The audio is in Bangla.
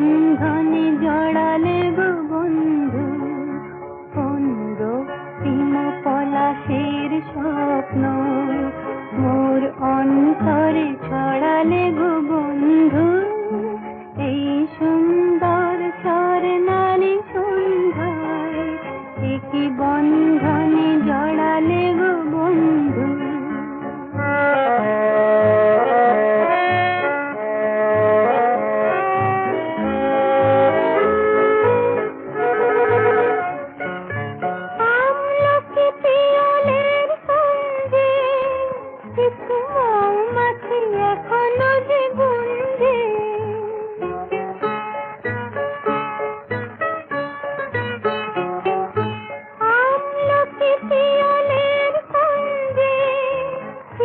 বন্ধনে জড়ালে গো বন্ধু, কোন রক্তিম পলাশের স্বপ্ন মোর অন্তরে ছড়ালে গো বন্ধু। এই সুন্দর স্বর্ণালী সন্ধ্যায় একই বন্ধনে জড়ালে গো বন্ধু। আমলকি পিয়লের সঙ্গে কিছু মৌমাছি এখনো